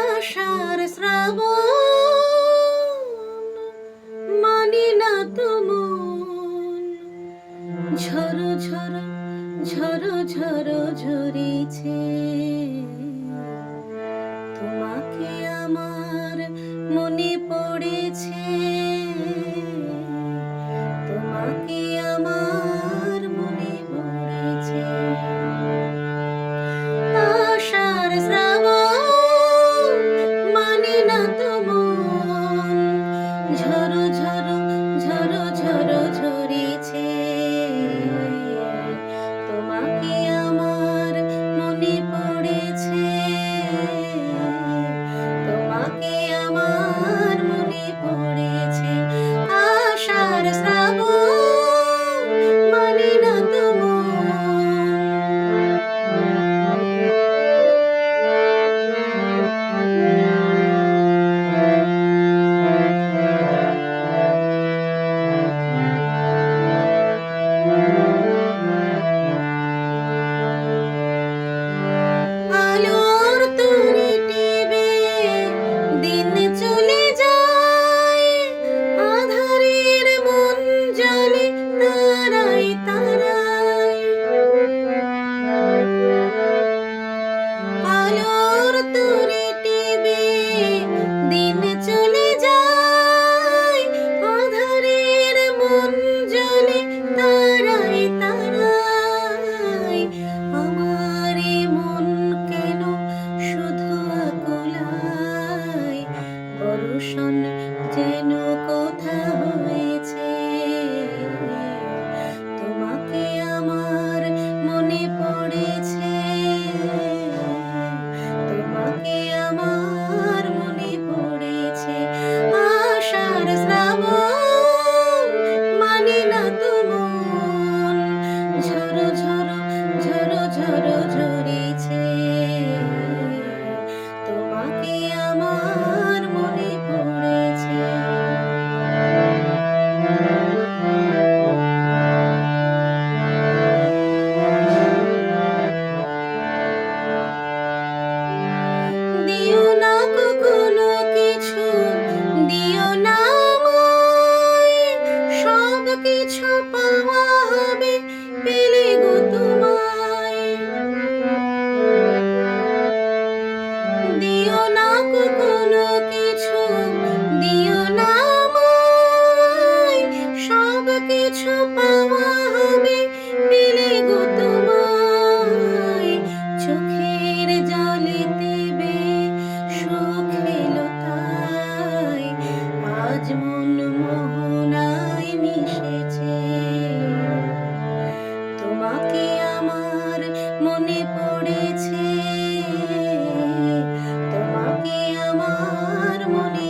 আষাঢ় শ্রাবণ মানি না তো মন, ঝরো ঝরো ঝরো ঝরো ঝরেছে। তোমাকে আমার মনে পড়েছে, তোমাকে আমার মনে পড়েছে। আষাঢ় শ্রাবণ মানি না তো মন, ঝরো ঝরো ঝরো ঝরো ঝরেছে। তোমাকে আমার মনে পড়েছে, তোমাকে আমার মনে পড়েছে। আষাঢ় শ্রাবণ মানি না তো মন। আলোর তরি টিভে দিন চলে যায়, আঁধারের মন জ্বলে তারায় তারায়। আলোর তরি টিভে দিন চলে যায়, আঁধারের মন জ্বলে তারায় তারায়। আমার মন কেন শুধু আকুলায়, বর্ষণ যেন কোথা হয়েছে। তোমাকে আমার মনে পড়েছে, তোমাকে আমার মনে পড়েছে। আষাঢ় শ্রাবণ মানি না তো মন, ঝরো ঝরো ঝরো ঝরো ঝরেছে। তোমাকে আমার মনে পড়েছে। দিও না কখনো কিছু, দিও না আমায়, সব কিছু পাওয়া হবে পেলে গো তোমায়। দিও না কখনো কিছু, দিও না আমায়, সব কিছু পাওয়া হবে পেলে গো তোমায়। চোখের জলে দেবে সুখ এলো তাই, আজ মন মোহনায় মিশেছে। তোমাকে আমার মনে পড়েছে, তোমাকে আমার মনে